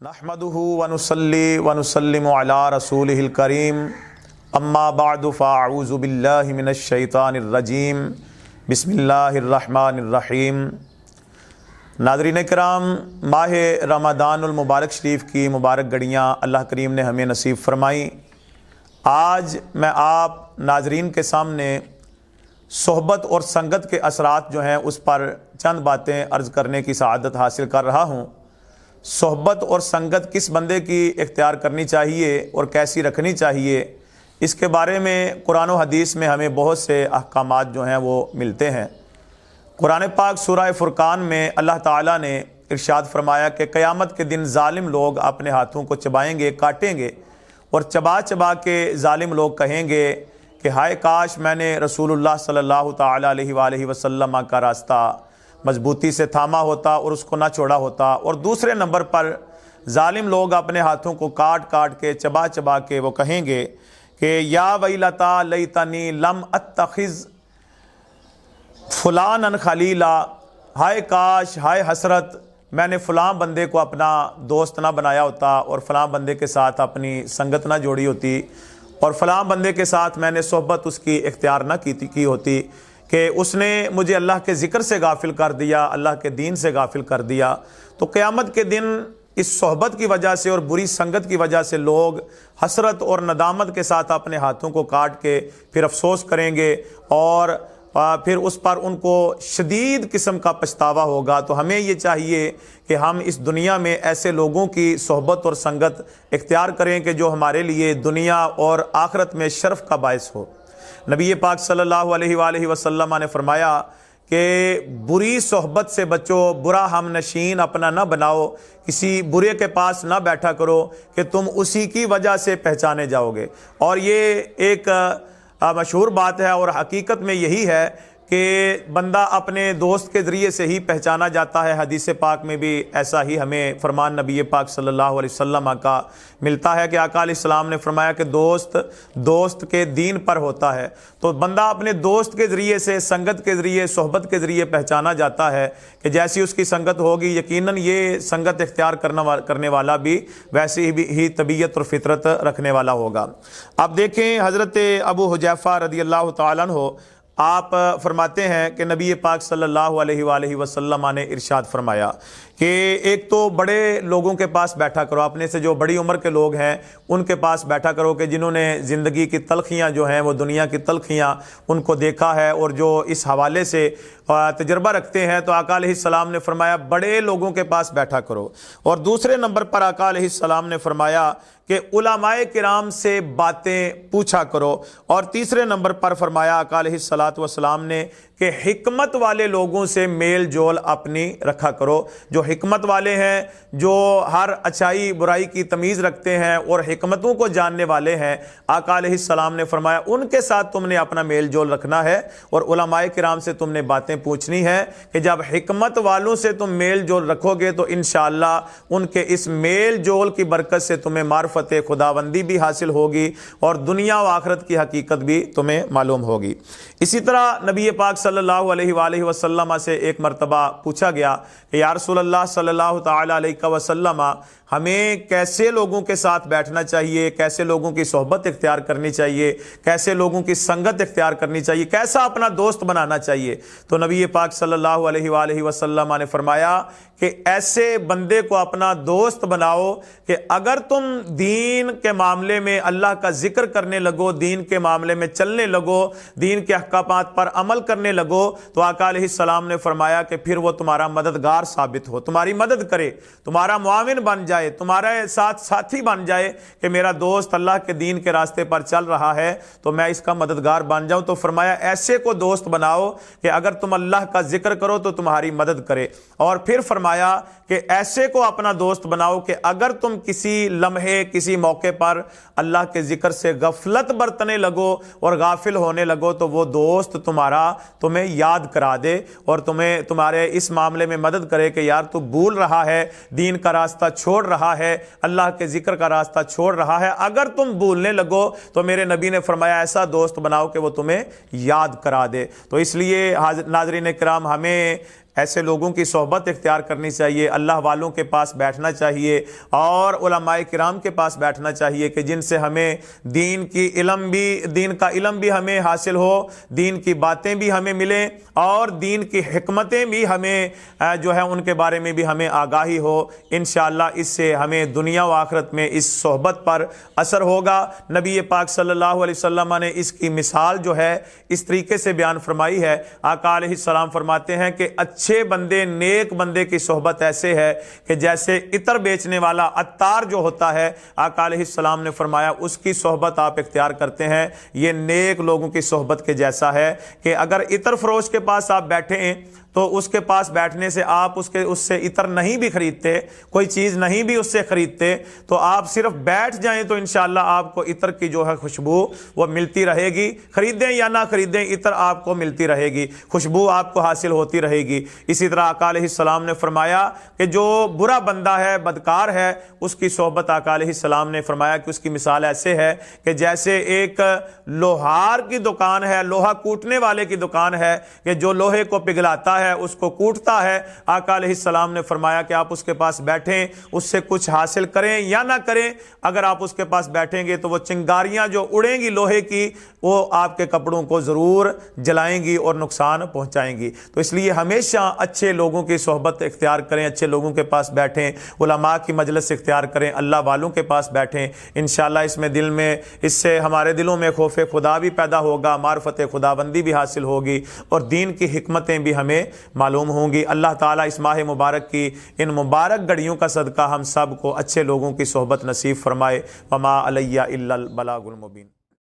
نحمدہ ونصلی ونسلم علی رسولہ الکریم اما بعد فاعوذ باللہ من الشیطان الرجیم بسم اللہ الرحمن الرحیم۔ ناظرین کرام، ماہ رمضان المبارک شریف کی مبارک گھڑیاں اللہ کریم نے ہمیں نصیب فرمائیں۔ آج میں آپ ناظرین کے سامنے صحبت اور سنگت کے اثرات جو ہیں اس پر چند باتیں عرض کرنے کی سعادت حاصل کر رہا ہوں۔ صحبت اور سنگت کس بندے کی اختیار کرنی چاہیے اور کیسی رکھنی چاہیے، اس کے بارے میں قرآن و حدیث میں ہمیں بہت سے احکامات جو ہیں وہ ملتے ہیں۔ قرآن پاک سورہ فرقان میں اللہ تعالیٰ نے ارشاد فرمایا کہ قیامت کے دن ظالم لوگ اپنے ہاتھوں کو چبائیں گے، کاٹیں گے، اور چبا چبا کے ظالم لوگ کہیں گے کہ ہائے کاش میں نے رسول اللہ صلی اللہ تعالیٰ علیہ وآلہ وسلم کا راستہ مضبوطی سے تھاما ہوتا اور اس کو نہ چھوڑا ہوتا۔ اور دوسرے نمبر پر ظالم لوگ اپنے ہاتھوں کو کاٹ کاٹ کے چبا چبا کے وہ کہیں گے کہ یا ویلتا لیتنی لم اتخذ فلانا خلیلا، ہائے کاش، ہائے حسرت، میں نے فلاں بندے کو اپنا دوست نہ بنایا ہوتا اور فلاں بندے کے ساتھ اپنی سنگت نہ جوڑی ہوتی اور فلاں بندے کے ساتھ میں نے صحبت اس کی اختیار نہ کی ہوتی کہ اس نے مجھے اللہ کے ذکر سے غافل کر دیا، اللہ کے دین سے غافل کر دیا۔ تو قیامت کے دن اس صحبت کی وجہ سے اور بری سنگت کی وجہ سے لوگ حسرت اور ندامت کے ساتھ اپنے ہاتھوں کو کاٹ کے پھر افسوس کریں گے اور پھر اس پر ان کو شدید قسم کا پچھتاوا ہوگا۔ تو ہمیں یہ چاہیے کہ ہم اس دنیا میں ایسے لوگوں کی صحبت اور سنگت اختیار کریں کہ جو ہمارے لیے دنیا اور آخرت میں شرف کا باعث ہو۔ نبی پاک صلی اللہ علیہ وآلہ وسلم نے فرمایا کہ بری صحبت سے بچو، برا ہم نشین اپنا نہ بناؤ، کسی برے کے پاس نہ بیٹھا کرو کہ تم اسی کی وجہ سے پہچانے جاؤ گے۔ اور یہ ایک مشہور بات ہے اور حقیقت میں یہی ہے کہ بندہ اپنے دوست کے ذریعے سے ہی پہچانا جاتا ہے۔ حدیث پاک میں بھی ایسا ہی ہمیں فرمان نبی پاک صلی اللہ علیہ وسلم کا ملتا ہے کہ آقا علیہ السلام نے فرمایا کہ دوست کے دین پر ہوتا ہے۔ تو بندہ اپنے دوست کے ذریعے سے، سنگت کے ذریعے، صحبت کے ذریعے پہچانا جاتا ہے کہ جیسی اس کی سنگت ہوگی یقیناً یہ سنگت اختیار کرنے والا بھی ویسی ہی طبیعت اور فطرت رکھنے والا ہوگا۔ اب دیکھیں حضرت ابو حذیفہ رضی اللہ تعالیٰ عنہ، آپ فرماتے ہیں کہ نبی پاک صلی اللہ علیہ وآلہ وسلم نے ارشاد فرمایا کہ ایک تو بڑے لوگوں کے پاس بیٹھا کرو، اپنے سے جو بڑی عمر کے لوگ ہیں ان کے پاس بیٹھا کرو کہ جنہوں نے زندگی کی تلخیاں جو ہیں وہ دنیا کی تلخیاں ان کو دیکھا ہے اور جو اس حوالے سے تجربہ رکھتے ہیں۔ تو آقا علیہ السلام نے فرمایا بڑے لوگوں کے پاس بیٹھا کرو۔ اور دوسرے نمبر پر آقا علیہ السلام نے فرمایا کہ علماء کرام سے باتیں پوچھا کرو۔ اور تیسرے نمبر پر فرمایا آقا علیہ السلام نے کہ حکمت والے لوگوں سے میل جول اپنی رکھا کرو۔ جو حکمت والے ہیں، جو ہر اچھائی برائی کی تمیز رکھتے ہیں اور حکمتوں کو جاننے والے ہیں، آقا علیہ السلام نے فرمایا ان کے ساتھ تم نے اپنا میل جول رکھنا ہے اور علماء کرام سے تم نے باتیں پوچھنی ہے کہ جب حکمت والوں سے تم میل جول رکھو گے تو انشاءاللہ ان کے اس میل جول کی برکت سے تمہیں معرفت خداوندی بھی حاصل ہوگی اور دنیا و آخرت کی حقیقت بھی تمہیں معلوم ہوگی۔ اسی طرح نبی پاک صلی اللہ علیہ وآلہ وسلم سے ایک مرتبہ پوچھا گیا کہ یا رسول اللہ صلی اللہ تعالی علیہ وسلم، ہمیں کیسے لوگوں کے ساتھ بیٹھنا چاہیے، کیسے لوگوں کی صحبت اختیار کرنی چاہیے، کیسے لوگوں کی سنگت اختیار کرنی چاہیے، کیسا اپنا دوست بنانا چاہیے؟ تو نبی پاک صلی اللہ علیہ وآلہ وسلم نے فرمایا کہ ایسے بندے کو اپنا دوست بناؤ کہ اگر تم دین کے معاملے میں اللہ کا ذکر کرنے لگو، دین کے معاملے میں چلنے لگو، دین کے احکامات پر عمل کرنے لگو، تو آقا علیہ السلام نے فرمایا کہ پھر وہ تمہارا مددگار ثابت ہو، تمہاری مدد کرے، تمہارا معاون بن جائے، تمہارے ساتھ ساتھی بن جائے کہ میرا دوست اللہ کے دین کے راستے پر چل رہا ہے تو میں اس کا مددگار بن جاؤں۔ تو فرمایا ایسے کو دوست بناؤ کہ اگر تم اللہ کا ذکر کرو تو تمہاری مدد کرے۔ اور پھر فرمایا کہ ایسے کو اپنا دوست بناؤ کہ اگر تم کسی لمحے، کسی موقع پر اللہ کے ذکر سے غفلت برتنے لگو اور غافل ہونے لگو تو وہ دوست تمہارا تمہیں یاد کرا دے اور تمہارے اس معاملے میں مدد کرے کہ یار تو بھول رہا ہے، دین کا راستہ چھوڑ رہا ہے، اللہ کے ذکر کا راستہ چھوڑ رہا ہے۔ اگر تم بھولنے لگو تو میرے نبی نے فرمایا ایسا دوست بناؤ کہ وہ تمہیں یاد کرا دے۔ تو اس لیے ناظرین کرام، ہمیں ایسے لوگوں کی صحبت اختیار کرنی چاہیے، اللہ والوں کے پاس بیٹھنا چاہیے اور علماء کرام کے پاس بیٹھنا چاہیے کہ جن سے ہمیں دین کا علم بھی ہمیں حاصل ہو، دین کی باتیں بھی ہمیں ملیں اور دین کی حکمتیں بھی ہمیں جو ہے ان کے بارے میں بھی ہمیں آگاہی ہو۔ انشاءاللہ اس سے ہمیں دنیا و آخرت میں اس صحبت پر اثر ہوگا۔ نبی پاک صلی اللہ علیہ وسلم نے اس کی مثال جو ہے اس طریقے سے بیان فرمائی ہے۔ آقا علیہ السلام فرماتے ہیں کہ اچھے بندے، نیک بندے کی صحبت ایسے ہے کہ جیسے عطر بیچنے والا عطار جو ہوتا ہے، آقا علیہ السلام نے فرمایا اس کی صحبت آپ اختیار کرتے ہیں، یہ نیک لوگوں کی صحبت کے جیسا ہے کہ اگر عطر فروش کے پاس آپ بیٹھے ہیں تو اس کے پاس بیٹھنے سے آپ اس سے عطر نہیں بھی خریدتے، کوئی چیز نہیں بھی اس سے خریدتے، تو آپ صرف بیٹھ جائیں تو انشاءاللہ آپ کو عطر کی جو ہے خوشبو وہ ملتی رہے گی، خریدیں یا نہ خریدیں عطر آپ کو ملتی رہے گی، خوشبو آپ کو حاصل ہوتی رہے گی۔ اسی طرح آقا علیہ السلام نے فرمایا کہ جو برا بندہ ہے، بدکار ہے، اس کی صحبت آقا علیہ السلام نے فرمایا کہ اس کی مثال ایسے ہے کہ جیسے ایک لوہار کی دکان ہے، لوہا کوٹنے والے کی دکان ہے کہ جو لوہے کو پگھلاتا ہے، اس کو کوٹتا ہے۔ آقا علیہ السلام نے فرمایا کہ آپ اس کے پاس بیٹھیں، اس سے کچھ حاصل کریں یا نہ کریں، اگر آپ اس کے پاس بیٹھیں گے تو وہ چنگاریاں جو اڑیں گی لوہے کی وہ آپ کے کپڑوں کو ضرور جلائیں گی اور نقصان پہنچائیں گی۔ تو اس لیے ہمیشہ اچھے لوگوں کی صحبت اختیار کریں، اچھے لوگوں کے پاس بیٹھیں، علماء کی مجلس اختیار کریں، اللہ والوں کے پاس بیٹھیں۔ انشاءاللہ اس سے ہمارے دلوں میں خوف خدا بھی پیدا ہوگا، معرفت خداوندی بھی حاصل ہوگی اور دین کی حکمتیں بھی ہمیں معلوم ہوں گی۔ اللہ تعالیٰ اس ماہ مبارک کی ان مبارک گھڑیوں کا صدقہ ہم سب کو اچھے لوگوں کی صحبت نصیب فرمائے۔ وما علیہ الا البلاغ المبین۔